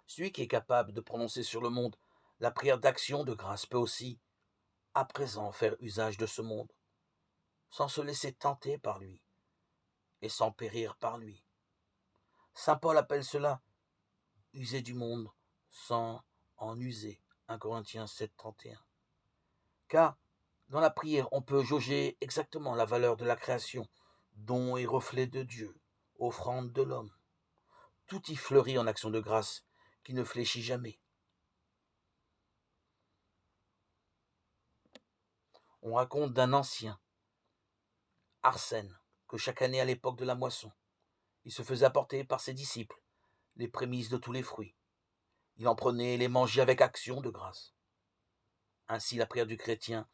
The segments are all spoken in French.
Celui qui est capable de prononcer sur le monde la prière d'action de grâce peut aussi, à présent, faire usage de ce monde, sans se laisser tenter par lui et sans périr par lui. Saint Paul appelle cela user du monde sans en user. 1 Corinthiens 7, 31. Car dans la prière, on peut jauger exactement la valeur de la création, don et reflet de Dieu, offrande de l'homme. Tout y fleurit en action de grâce qui ne fléchit jamais. On raconte d'un ancien, Arsène, que chaque année à l'époque de la moisson, il se faisait apporter par ses disciples les prémices de tous les fruits. Il en prenait et les mangeait avec action de grâce. Ainsi la prière du chrétien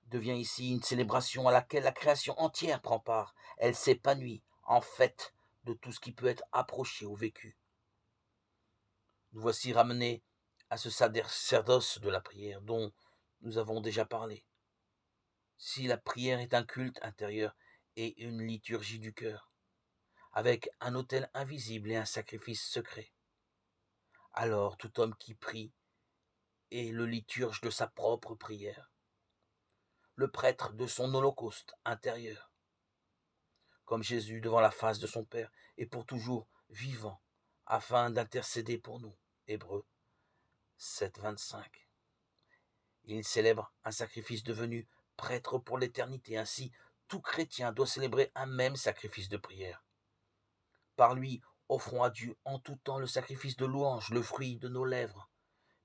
devient ici une célébration à laquelle la création entière prend part. Elle s'épanouit en fête de tout ce qui peut être approché ou vécu. Nous voici ramenés à ce sacerdoce de la prière dont nous avons déjà parlé. Si la prière est un culte intérieur et une liturgie du cœur, avec un autel invisible et un sacrifice secret, alors tout homme qui prie est le liturge de sa propre prière, le prêtre de son holocauste intérieur, comme Jésus devant la face de son Père et pour toujours vivant, afin d'intercéder pour nous. Hébreux 7, 25. Il célèbre un sacrifice devenu prêtre pour l'éternité. Ainsi, tout chrétien doit célébrer un même sacrifice de prière. Par lui, offrons à Dieu en tout temps le sacrifice de louange, le fruit de nos lèvres,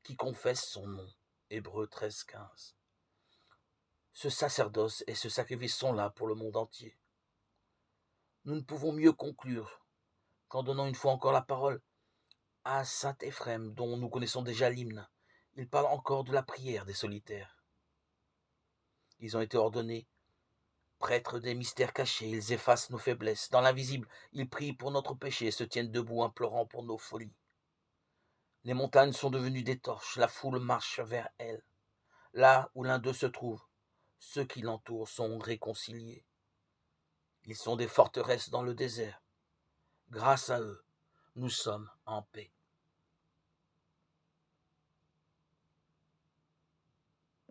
qui confesse son nom. Hébreux 13, 15. Ce sacerdoce et ce sacrifice sont là pour le monde entier. Nous ne pouvons mieux conclure qu'en donnant une fois encore la parole à saint Éphrem, dont nous connaissons déjà l'hymne. Il parle encore de la prière des solitaires. Ils ont été ordonnés prêtres des mystères cachés, ils effacent nos faiblesses. Dans l'invisible, ils prient pour notre péché et se tiennent debout implorant pour nos folies. Les montagnes sont devenues des torches, la foule marche vers elles. Là où l'un d'eux se trouve, ceux qui l'entourent sont réconciliés. Ils sont des forteresses dans le désert. Grâce à eux, nous sommes en paix.